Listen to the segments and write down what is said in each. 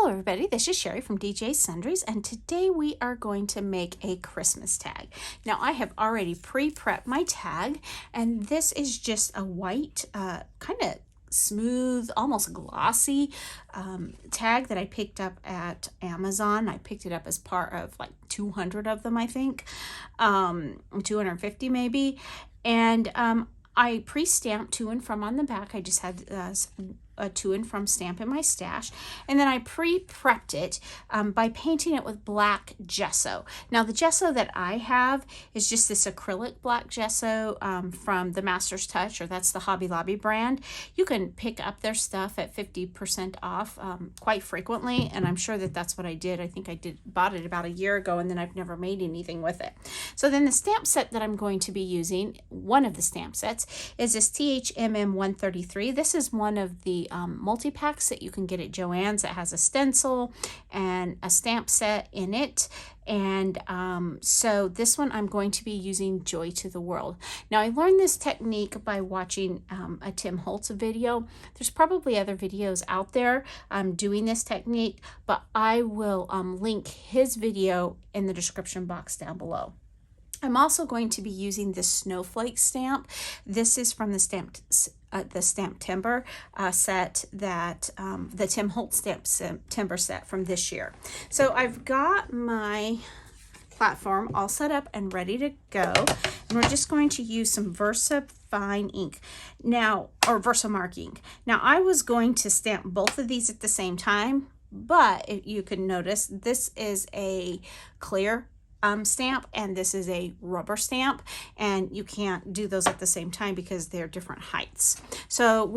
Hello everybody, this is Cheri from DJ Sundries, and today we are going to make a Christmas tag. Now I have already pre-prepped my tag, and this is just a white, kind of smooth, almost glossy tag that I picked up at Amazon. I picked it up as part of like 200 of them, I think, 250 maybe, and I pre-stamped to and from on the back. I just had a to and from stamp in my stash, and then I pre-prepped it by painting it with black gesso. Now the gesso that I have is just this acrylic black gesso from the Master's Touch, or that's the Hobby Lobby brand. You can pick up their stuff at 50% off quite frequently, and I'm sure that that's what I did. I think I bought it about a year ago, and then I've never made anything with it. So then the stamp set that I'm going to be using, one of the stamp sets, is this THMM 133. This is one of the multi-packs that you can get at Joann's that has a stencil and a stamp set in it. And so this one I'm going to be using Joy to the World. Now I learned this technique by watching a Tim Holtz video. There's probably other videos out there doing this technique, but I will link his video in the description box down below. I'm also going to be using this snowflake stamp. This is from the Stamp Timber set that the Tim Holtz Timber set from this year. So I've got my platform all set up and ready to go, and we're just going to use some Versa Fine ink now, or Versamark ink. Now I was going to stamp both of these at the same time, but you can notice this is a clear stamp and this is a rubber stamp, and you can't do those at the same time because they're different heights. So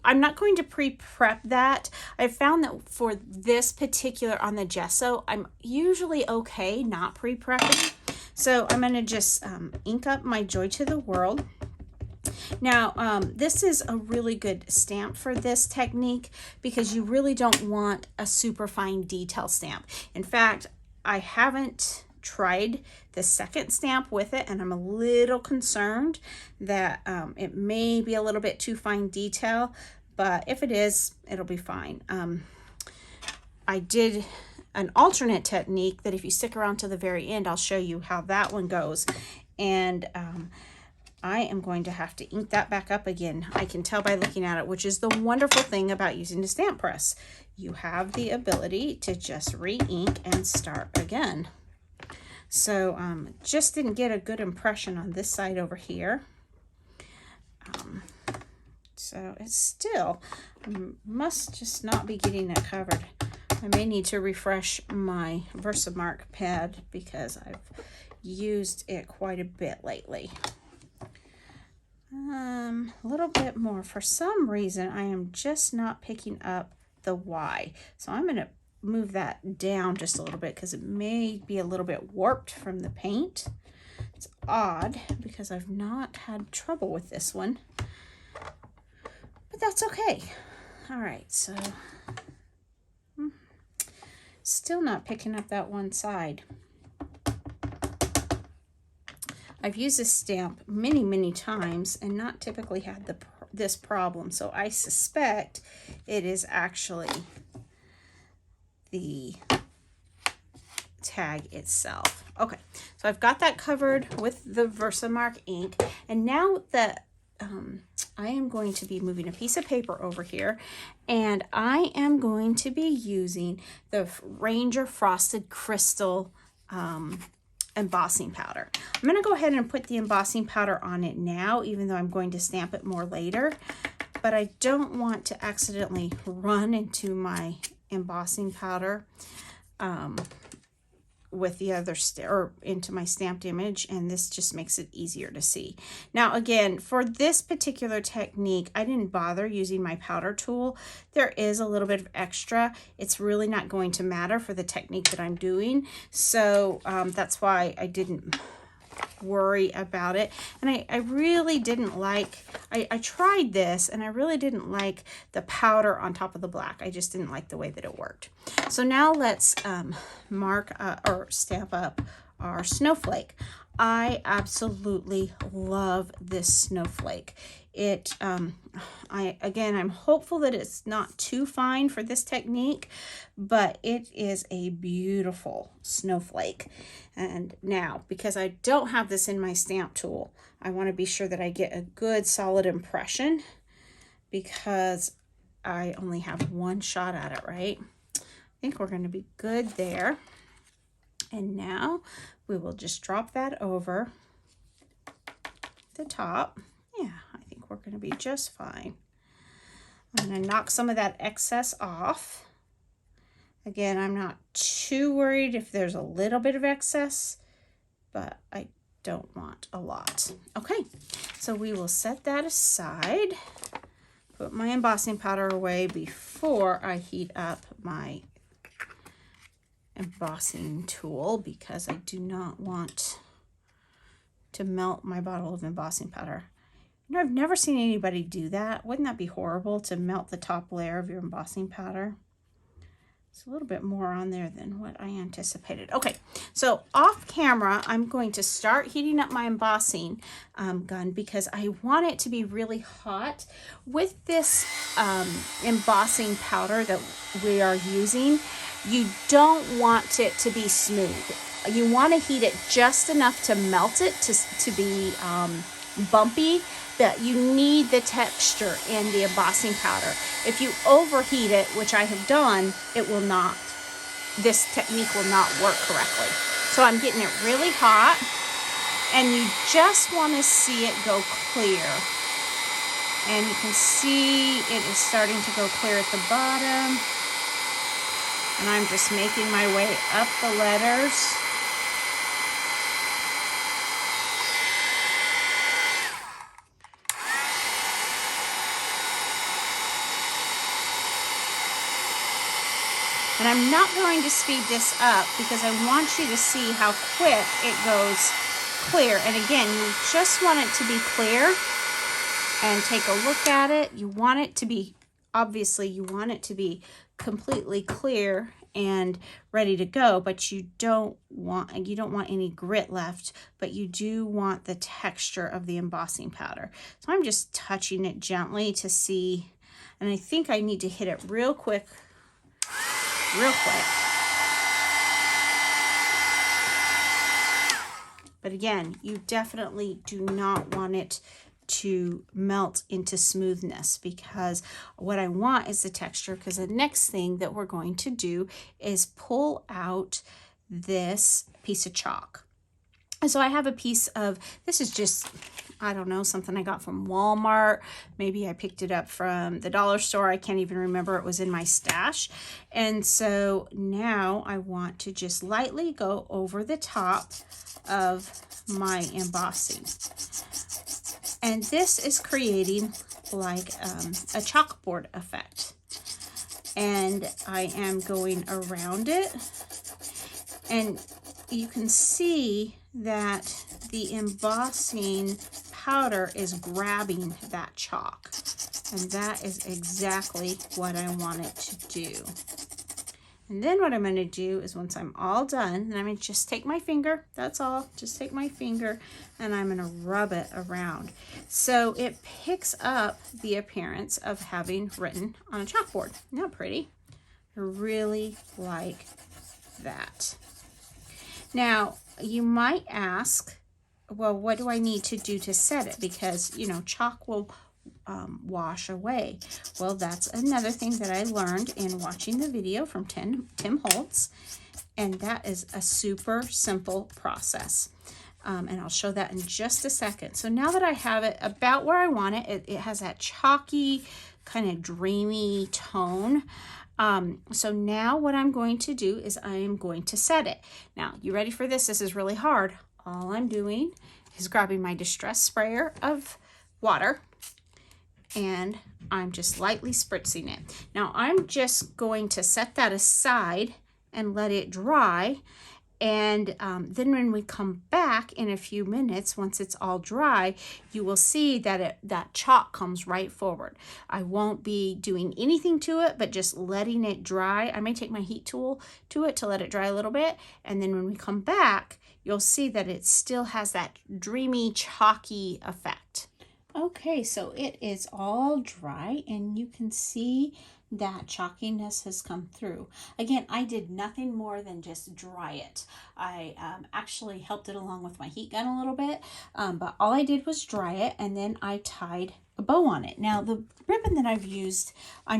I'm not going to pre-prep that. I found that for this particular on the gesso, I'm usually okay not pre-prepping. So I'm going to just ink up my Joy to the World. Now, this is a really good stamp for this technique because you really don't want a super fine detail stamp. In fact, I haven't tried the second stamp with it, and I'm a little concerned that it may be a little bit too fine detail, but if it is, it'll be fine. I did an alternate technique that if you stick around to the very end, I'll show you how that one goes, and I am going to have to ink that back up again. I can tell by looking at it, which is the wonderful thing about using the stamp press. You have the ability to just re-ink and start again. So just didn't get a good impression on this side over here. So it's still, must just not be getting it covered. I may need to refresh my Versamark pad because I've used it quite a bit lately. A little bit more. For some reason, I am just not picking up the Y. So I'm going to move that down just a little bit because it may be a little bit warped from the paint. It's odd because I've not had trouble with this one, but that's okay. All right, so still not picking up that one side. I've used this stamp many times and not typically had this problem, so I suspect it is actually the tag itself. Okay, so I've got that covered with the Versamark ink, and now that I am going to be moving a piece of paper over here, and I am going to be using the Ranger Frosted Crystal embossing powder. I'm going to go ahead and put the embossing powder on it now, even though I'm going to stamp it more later, but I don't want to accidentally run into my embossing powder with the other or into my stamped image, and this just makes it easier to see. Now again, for this particular technique, I didn't bother using my powder tool. There is a little bit of extra. It's really not going to matter for the technique that I'm doing, so that's why I didn't worry about it. And I really didn't like, I tried this and I really didn't like the powder on top of the black. I just didn't like the way that it worked. So now let's mark or stamp up our snowflake. I absolutely love this snowflake. I'm hopeful that it's not too fine for this technique, but it is a beautiful snowflake. And now, because I don't have this in my stamp tool, I want to be sure that I get a good solid impression, because I only have one shot at it, right? I think we're going to be good there. And now we will just drop that over the top. Yeah, I think we're going to be just fine. I'm going to knock some of that excess off. Again, I'm not too worried if there's a little bit of excess, but I don't want a lot. Okay, so we will set that aside. Put my embossing powder away before I heat up my embossing tool, because I do not want to melt my bottle of embossing powder. You know, I've never seen anybody do that. Wouldn't that be horrible, to melt the top layer of your embossing powder? It's a little bit more on there than what I anticipated. Okay, so off camera, I'm going to start heating up my embossing gun, because I want it to be really hot. With this embossing powder that we are using, you don't want it to be smooth. You want to heat it just enough to melt it, to be bumpy, but you need the texture in the embossing powder. If you overheat it, which I have done, it will not, this technique will not work correctly. So I'm getting it really hot, and you just want to see it go clear. And you can see it is starting to go clear at the bottom. And I'm just making my way up the letters. And I'm not going to speed this up, because I want you to see how quick it goes clear. And again, you just want it to be clear, and take a look at it. You want it to be, obviously you want it to be completely clear and ready to go, but you don't want any grit left, but you do want the texture of the embossing powder. So I'm just touching it gently to see, and I think I need to hit it real quick. But again, you definitely do not want it to melt into smoothness, because what I want is the texture, because the next thing that we're going to do is pull out this piece of chalk. And so I have a piece of, this is just, I don't know, something I got from Walmart. Maybe I picked it up from the dollar store. I can't even remember. It was in my stash. And so now I want to just lightly go over the top of my embossing. And this is creating like a chalkboard effect. And I am going around it. And you can see that the embossing powder is grabbing that chalk. And that is exactly what I want it to do. And then what I'm going to do is, once I'm all done, and I'm going to just take my finger, that's all, just take my finger, and I'm going to rub it around. So it picks up the appearance of having written on a chalkboard. Isn't that pretty? I really like that. Now, you might ask, well, what do I need to do to set it? Because, you know, chalk will wash away. Well, that's another thing that I learned in watching the video from Tim Holtz, and that is a super simple process. And I'll show that in just a second. So now that I have it about where I want it, it has that chalky, kind of dreamy tone. So now what I'm going to do is I am going to set it. Now, you ready for this? This is really hard. All I'm doing is grabbing my distress sprayer of water, and I'm just lightly spritzing it. Now I'm just going to set that aside and let it dry. And then when we come back in a few minutes, once it's all dry, you will see that that chalk comes right forward. I won't be doing anything to it, but just letting it dry. I may take my heat tool to it to let it dry a little bit. And then when we come back, you'll see that it still has that dreamy, chalky effect. Okay, so it is all dry and you can see that chalkiness has come through. Again, I did nothing more than just dry it. I actually helped it along with my heat gun a little bit, but all I did was dry it, and then I tied a bow on it. Now the ribbon that I'm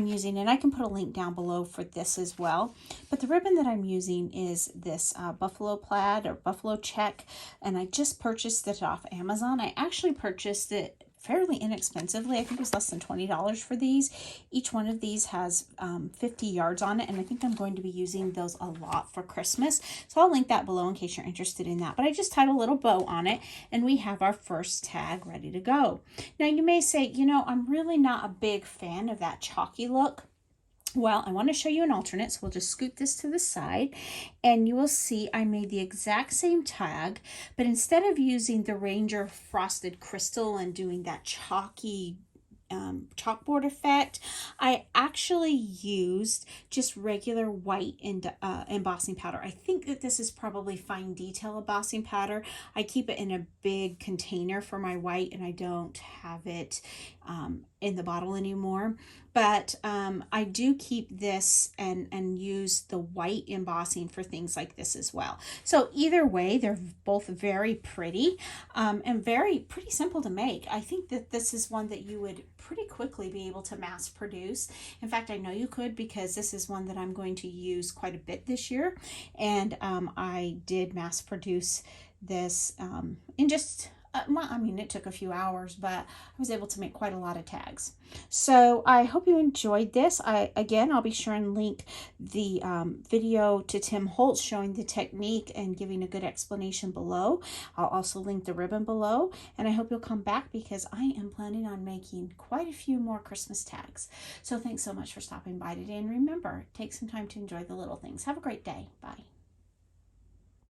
using, and I can put a link down below for this as well, but the ribbon that I'm using is this buffalo plaid or buffalo check, and I just purchased it off Amazon. I actually purchased it fairly inexpensively. I think it was less than $20 for these. Each one of these has 50 yards on it, and I think I'm going to be using those a lot for Christmas. So I'll link that below in case you're interested in that. But I just tied a little bow on it, and we have our first tag ready to go. Now you may say, you know, I'm really not a big fan of that chalky look. Well, I want to show you an alternate, so we'll just scoot this to the side, and you will see I made the exact same tag, but instead of using the Ranger Frosted Crystal and doing that chalky chalkboard effect, I actually used just regular white embossing powder. I think that this is probably fine detail embossing powder. I keep it in a big container for my white, and I don't have it in the bottle anymore. But I do keep this and use the white embossing for things like this as well. So either way, they're both very pretty and pretty simple to make. I think that this is one that you would pretty quickly be able to mass produce. In fact, I know you could, because this is one that I'm going to use quite a bit this year. And I did mass produce this in just well, I mean, it took a few hours, but I was able to make quite a lot of tags. So I hope you enjoyed this. I'll be sure and link the video to Tim Holtz showing the technique and giving a good explanation below. I'll also link the ribbon below, and I hope you'll come back because I am planning on making quite a few more Christmas tags. So thanks so much for stopping by today, and remember, take some time to enjoy the little things. Have a great day. Bye.